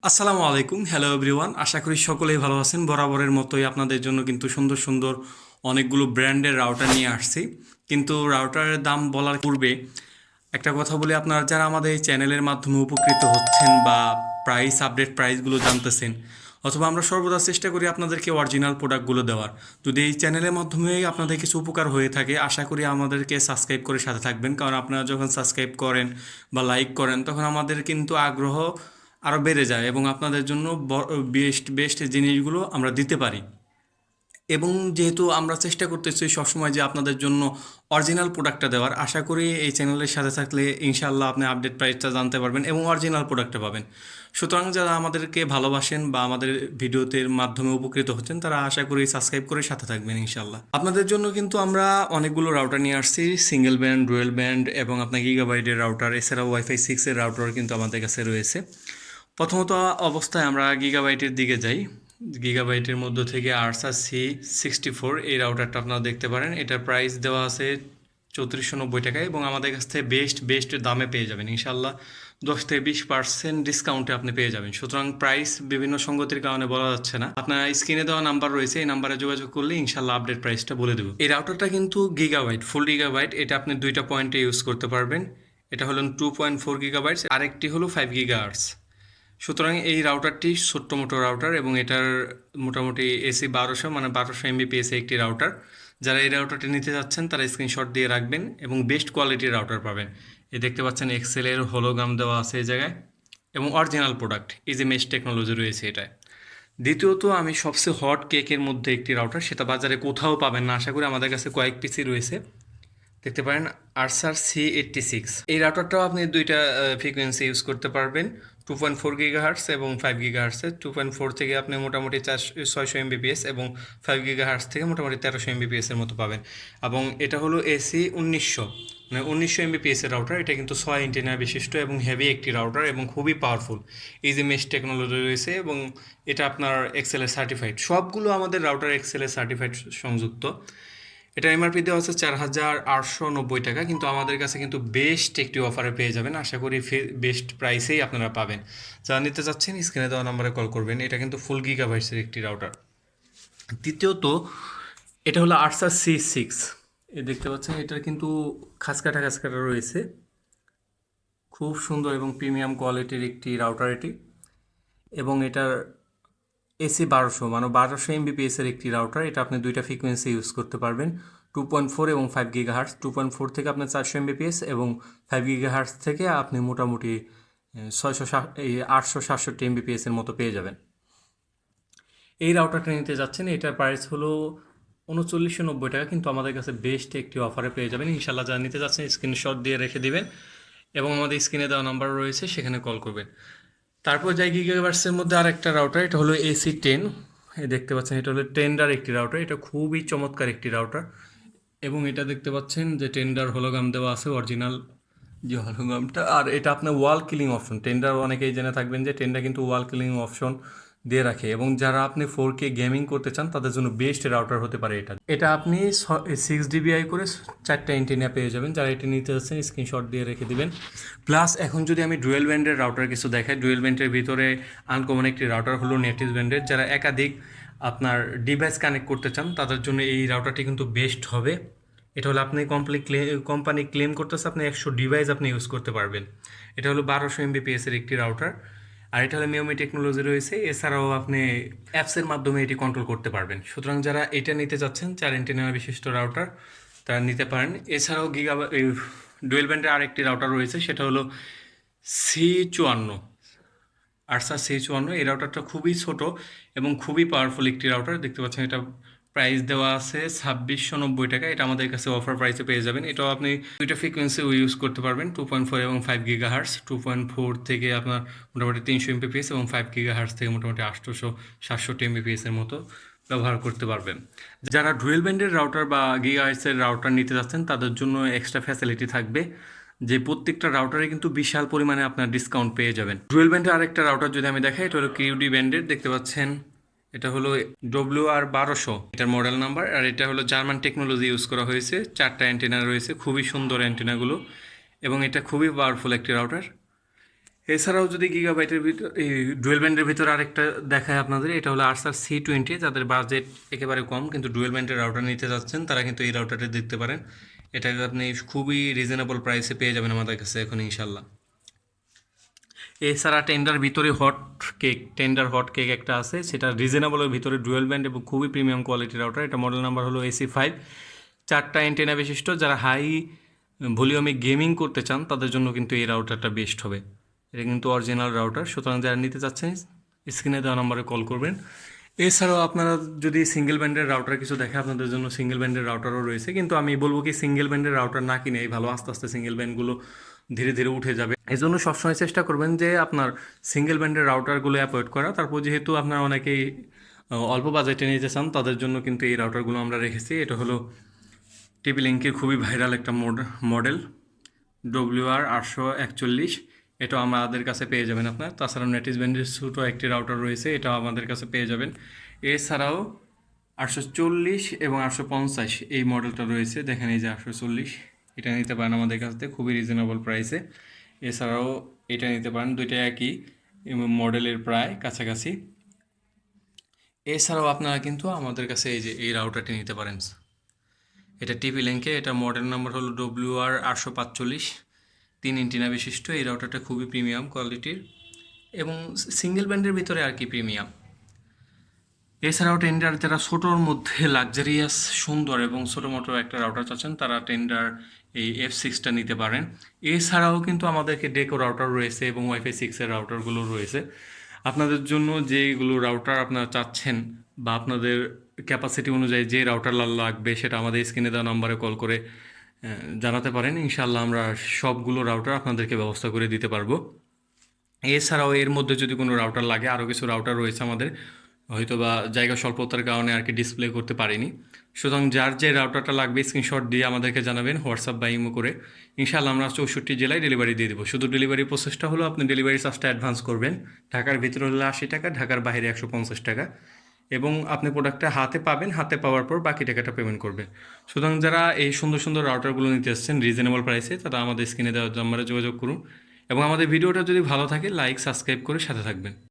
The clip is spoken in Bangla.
আসসালামু আলাইকুম, হ্যালো এভরিওয়ান। আশা করি সকলেই ভালো আছেন। বরাবরের মতোই আপনাদের জন্য কিন্তু সুন্দর সুন্দর অনেকগুলো ব্র্যান্ডের রাউটার নিয়ে আসছি। কিন্তু রাউটারের দাম বলার পূর্বে একটা কথা বলি, আপনারা যারা আমাদের এই চ্যানেলের মাধ্যমে উপকৃত হচ্ছেন বা প্রাইসগুলো জানতেছেন, অথবা আমরা সর্বদা চেষ্টা করি আপনাদেরকে অরিজিনাল প্রোডাক্টগুলো দেওয়ার। যদি এই চ্যানেলের মাধ্যমে আপনাদের কিছু উপকার হয়ে থাকে, আশা করি আমাদেরকে সাবস্ক্রাইব করে সাথে থাকবেন। কারণ আপনারা যখন সাবস্ক্রাইব করেন বা লাইক করেন, তখন আমাদের কিন্তু আগ্রহ আরও বেড়ে যায় এবং আপনাদের জন্য বেস্ট বেস্ট জিনিসগুলো আমরা দিতে পারি। এবং যেহেতু আমরা চেষ্টা করতেছি সবসময় যে আপনাদের জন্য অরিজিনাল প্রোডাক্টটা দেওয়ার, আশা করি এই চ্যানেলের সাথে থাকলে ইনশাআল্লাহ আপনি আপডেট প্রাইসটা জানতে পারবেন এবং অরিজিনাল প্রোডাক্টটা পাবেন। সুতরাং যারা আমাদেরকে ভালোবাসেন বা আমাদের ভিডিওতে মাধ্যমে উপকৃত হচ্ছেন, তারা আশা করি সাবস্ক্রাইব করে সাথে থাকবেন ইনশাআল্লাহ। আপনাদের জন্য কিন্তু আমরা অনেকগুলো রাউটার নিয়ে আসছি, সিঙ্গেল ব্যান্ড, ডুয়েল ব্যান্ড এবং আপনার গিগাবাইটের রাউটার, এছাড়াও ওয়াইফাই 6-এর রাউটার কিন্তু আমাদের কাছে রয়েছে। প্রথমত অবস্থায় আমরা গিগাবাইটের দিকে যাই। গিগাবাইটের মধ্য থেকে আরসা C64 এই রাউটারটা আপনারা দেখতে পারেন। এটার প্রাইস দেওয়া আছে 3490 টাকায় এবং আমাদের কাছ থেকে বেস্ট দামে পেয়ে যাবেন ইনশাল্লাহ। 10 থেকে 20% ডিসকাউন্টে আপনি পেয়ে যাবেন। সুতরাং প্রাইস বিভিন্ন সঙ্গতির কারণে বলা যাচ্ছে না। আপনার স্ক্রিনে দেওয়া নাম্বার রয়েছে, এই নাম্বারে যোগাযোগ করলে ইনশাল্লাহ আপডেট প্রাইসটা বলে দেবো। এই রাউটারটা কিন্তু গিগাবাইট, ফুল গিগাবাইট। এটা আপনি দুইটা পয়েন্টে ইউজ করতে পারবেন। এটা হলো 2.4 গিগাবাইটস, আরেকটি হলো 5 গিগাহার্টজ। সুতরাং এই রাউটারটি ছোট্ট মোটো রাউটার এবং এটার মোটামুটি এসি 1200 মানে 1200 এমবিপিএস একটি রাউটার। যারা এই রাউটারটি নিতে যাচ্ছেন তারা স্ক্রিনশট দিয়ে রাখবেন এবং বেস্ট কোয়ালিটির রাউটার পাবেন। এই দেখতে পাচ্ছেন এক্সেলের হোলোগ্রাম দেওয়া আছে এই জায়গায় এবং অরিজিনাল প্রোডাক্ট, এই যে মেশ টেকনোলজি রয়েছে এটায়। দ্বিতীয়ত, আমি সবচেয়ে হট কেকের মধ্যে একটি রাউটার, সেটা বাজারে কোথাও পাবেন না। আশা করি আমাদের কাছে কয়েক পিসি রয়েছে। দেখতে পারেন আরসার C86। এই রাউটারটাও আপনি দুইটা ফ্রিকোয়েন্সি ইউজ করতে পারবেন, 2.4 গিগাহার্টস এবং 5 গিগাহার্টসের। 2.4 থেকে আপনি মোটামুটি 600 এমবিপিএস এবং 5 গিগাহার্টস থেকে মোটামুটি 1300 এমবিপিএসের মতো পাবেন। এবং এটা হলো এসি 1900 মানে 1900 এমবিপিএসের রাউটার। এটা কিন্তু 6 অ্যান্টেনা বিশিষ্ট এবং হেভি একটি রাউটার এবং খুবই পাওয়ারফুল। এই যে মেশ টেকনোলজি রয়েছে এবং এটা আপনার এক্সেলের সার্টিফাইড। সবগুলো আমাদের রাউটার এক্সেলের সার্টিফাইড সংযুক্ত। এটা এমআরপি দেওয়া হচ্ছে 4890 টাকা, কিন্তু আমাদের কাছে কিন্তু বেস্ট একটি অফারে পেয়ে যাবেন। আশা করি বেস্ট প্রাইসেই আপনারা পাবেন। যারা নিতে চাচ্ছেন স্ক্রিনে দেওয়া নম্বরে কল করবেন। এটা কিন্তু ফুল গিগাবাইটসের একটি রাউটার। দ্বিতীয়ত, এটা হলো আরসা C6। এ দেখতে পাচ্ছেন এটার কিন্তু খাঁজকাটা রয়েছে। খুব সুন্দর এবং প্রিমিয়াম কোয়ালিটির একটি রাউটার এটি। এবং এটার এসি 1200 মানে 1200 এমবিপিএসের একটি রাউটার। এটা আপনি দুইটা ফ্রিকোয়েন্সি ইউজ করতে পারবেন, 2.4 এবং 5 গিগাহার্টস। 2.4 থেকে আপনার 400 এমবিপিএস এবং 5 গিগাহার্টস থেকে আপনি মোটামুটি 800-700 এমবিপিএসের মতো পেয়ে যাবেন। এই রাউটারটা নিতে যাচ্ছেন, এটার প্রাইস হলো 3990 টাকা, কিন্তু আমাদের কাছে বেস্ট একটি অফারে পেয়ে যাবেন ইনশাল্লাহ। যারা নিতে যাচ্ছেন স্ক্রিনশট দিয়ে রেখে দিবেন এবং আমাদের স্ক্রিনে দেওয়া নাম্বার রয়েছে, সেখানে কল করবেন। তারপর যাই গিগাবাইটসের মধ্যে আর একটা রাউটার, এটা হলো AC10। দেখতে পাচ্ছেন এটা হলো টেন্ডার একটি রাউটার। এটা খুবই চমৎকার একটি রাউটার এবং এটা দেখতে পাচ্ছেন যে টেন্ডার হোলোগ্রাম দেওয়া আছে, অরিজিনাল যে হোলোগ্রামটা। আর এটা আপনার ওয়াল কিলিং অপশন। টেন্ডার অনেকেই জেনে থাকবেন যে টেন্ডার কিন্তু ওয়াল কিলিং অপশন দিয়ে রাখে এবং যারা আপনি 4K গেমিং করতে চান তাদের জন্য বেস্ট রাউটার হতে পারে এটা। এটা আপনি 6 dBi করে 4টা অ্যান্টেনা পেয়ে যাবেন। যারা এটা নিতে যাচ্ছেন স্ক্রিনশট দিয়ে রেখে দিবেন। প্লাস এখন যদি আমি ডুয়েল ব্যান্ডের রাউটার কিছু দেখাই, ডুয়েল ব্যান্ডের ভিতরে আনকমন একটি রাউটার হলো নেটিভ ব্যান্ডের। যারা একাধিক আপনার ডিভাইস কানেক্ট করতে চান তাদের জন্য এই রাউটারটি কিন্তু বেস্ট হবে। এটা হলো আপনি কোম্পানি ক্লেম করতেছে আপনি 100 ডিভাইস আপনি ইউজ করতে পারবেন। এটা হলো 1200 এমবিপিএসের একটি রাউটার। আর এটা হলো মিওমি টেকনোলজি রয়েছে। এছাড়াও আপনি অ্যাপসের মাধ্যমে এটি কন্ট্রোল করতে পারবেন। সুতরাং যারা এটা নিতে চাচ্ছেন 4 অ্যান্টেনা বিশিষ্ট রাউটার, তারা নিতে পারেন। এছাড়াও ডুয়েল ব্যান্ডের আরেকটি রাউটার রয়েছে, সেটা হলো C54, আরসা C54। এই রাউটারটা খুবই ছোট এবং খুবই পাওয়ারফুল একটি রাউটার। দেখতে পাচ্ছেন এটা প্রাইস দেওয়া আছে 2690 টাকা। এটা আমাদের কাছে অফার প্রাইসে পেয়ে যাবেন। এটাও আপনি দুইটা ফ্রিকোয়েন্সি ইউজ করতে পারবেন, 2.4 এবং 5 গিগাহার্টস। 2.4 থেকে আপনার মোটামুটি 300 এমবিপিএস এবং 5 গিগাহার্টস থেকে মোটামুটি 800-700 এমবিপিএস এর মতো ব্যবহার করতে পারবেন। যারা ডুয়েল ব্যান্ডের রাউটার বা গিগাহার্টসের রাউটার নিতে যাচ্ছেন তাদের জন্য এক্সট্রা ফ্যাসিলিটি থাকবে, যে প্রত্যেকটা রাউটারে কিন্তু বিশাল পরিমাণে আপনার ডিসকাউন্ট পেয়ে যাবেন। ডুয়েল ব্যান্ডের আরেকটা রাউটার যদি আমি দেখাই, এটা হলো কিউডি ব্যান্ডের। দেখতে পাচ্ছেন এটা হলো WR1200 এটার মডেল নাম্বার। আর এটা হলো জার্মান টেকনোলজি ইউজ করা হয়েছে, 4টা অ্যান্টেনা রয়েছে, খুবই সুন্দর অ্যান্টেনাগুলো এবং এটা খুবই পাওয়ারফুল একটি রাউটার। এছাড়াও যদি গিগাবাইটের ভিতর এই ডুয়েল ব্যান্ডের ভিতরে আরেকটা দেখায় আপনাদের, এটা হলো আরসার C20। যাদের বাজেট একেবারে কম কিন্তু ডুয়েল ব্যান্ডের রাউটার নিতে যাচ্ছেন তারা কিন্তু এই রাউটারটা দেখতে পারেন। এটাকে আপনি খুবই রিজনেবল প্রাইসে পেয়ে যাবেন আমাদের কাছে এখন ইনশাল্লাহ। এছাড়া টেন্ডার হট কেক একটা আছে, সেটা রিজনেবলের ভিতরে ডুয়েল ব্যান্ড এবং খুবই প্রিমিয়াম কোয়ালিটির রাউটার। এটা মডেল নাম্বার হলো AC5। 4টা অ্যান্টেনা বিশিষ্ট। যারা হাই ভলিউমে গেমিং করতে চান তাদের জন্য কিন্তু এই রাউটারটা বেস্ট হবে। এটা কিন্তু অরিজিনাল রাউটার, সুতরাং যারা নিতে চাচ্ছেন স্ক্রিনে দেওয়া নম্বরে কল করবেন। এছাড়াও আপনারা যদি সিঙ্গেল ব্যান্ডের রাউটার কিছু দেখে আপনাদের জন্য সিঙ্গেল ব্যান্ডের রাউটারও রয়েছে, কিন্তু আমি বলবো কি সিঙ্গেল ব্যান্ডের রাউটার না কিনে এই ভালো। আস্তে আস্তে সিঙ্গেল ব্যান্ডগুলো ধীরে ধীরে উঠে যাবে। এই জন্য সবসময় চেষ্টা করবেন যে আপনার সিঙ্গেল ব্যান্ডের রাউটারগুলো অ্যাভয়েড করা। তারপর যেহেতু আপনারা অনেকেই অল্প বাজেটে নিতে চান তাদের জন্য কিন্তু এই রাউটারগুলো আমরা রেখেছি। এটা হলো টিপি লিঙ্কের খুবই ভাইরাল একটা মডেল WR841। এটাও আমাদের কাছে পেয়ে যাবেন আপনার। তাছাড়াও নেটিজ ব্যান্ডের ছোটো একটি রাউটার রয়েছে, এটাও আমাদের কাছে পেয়ে যাবেন। এছাড়াও 840 এবং 850 এই মডেলটা রয়েছে, দেখেন এই যে 840, এটা নিতে পারেন আমাদের কাছ থেকে খুবই রিজনেবল প্রাইসে। এছাড়াও এটা নিতে পারেন, দুইটা একই মডেলের প্রায় কাছাকাছি। এছাড়াও আপনারা কিন্তু আমাদের কাছে এই যে এই রাউটারটি নিতে পারেন। এটা টিপি লিঙ্কে, এটা মডেল নাম্বার হলো WR845। 3 এন্টিনা বিশিষ্ট এই রাউটারটা খুবই প্রিমিয়াম কোয়ালিটির এবং সিঙ্গেল ব্যান্ডের ভিতরে আর কি প্রিমিয়াম। এছাড়াও টেন্ডার যারা ছোটোর মধ্যে লাক্সারিয়াস সুন্দর এবং ছোটো মোটো একটা রাউটার চাচ্ছেন তারা টেন্ডার এই F6টা নিতে পারেন। এছাড়াও কিন্তু আমাদেরকে ডেকো রাউটার রয়েছে এবং ওয়াইফাই 6-এর রাউটারগুলো রয়েছে। আপনাদের জন্য যেগুলো রাউটার আপনারা চাচ্ছেন বা আপনাদের ক্যাপাসিটি অনুযায়ী যে রাউটার লাগবে সেটা আমাদের স্ক্রিনে দেওয়া নাম্বারে কল করে জানাতে পারেন। ইনশাল্লাহ আমরা সবগুলো রাউটার আপনাদেরকে ব্যবস্থা করে দিতে পারবো। এছাড়াও এর মধ্যে যদি কোনো রাউটার লাগে, আরও কিছু রাউটার রয়েছে আমাদের, হয়তো বা জায়গা স্বল্পতার কারণে আর কি ডিসপ্লে করতে পারিনি। সুতরাং যার যে রাউটারটা লাগবে স্ক্রিনশট দিয়ে আমাদেরকে জানাবেন হোয়াটসঅ্যাপ বা ইমো করে। ইনশাআল্লাহ আমরা 64 জেলায় ডেলিভারি দিয়ে দেবো। শুধু ডেলিভারি প্রসেসটা হলো আপনি ডেলিভারি চার্জটা অ্যাডভান্স করবেন। ঢাকার ভিতরে হলে 80 টাকা, ঢাকার বাইরে 150 টাকা, এবং আপনি প্রোডাক্টটা হাতে পাবেন। হাতে পাওয়ার পর বাকি টাকাটা পেমেন্ট করবেন। সুতরাং যারা এই সুন্দর সুন্দর রাউটারগুলো নিতে আসছেন রিজনেবল প্রাইসে, তারা আমাদের স্ক্রিনে দেওয়ার নাম্বারে যোগাযোগ করুন এবং আমাদের ভিডিওটা যদি ভালো থাকে লাইক সাবস্ক্রাইব করে সাথে থাকবেন।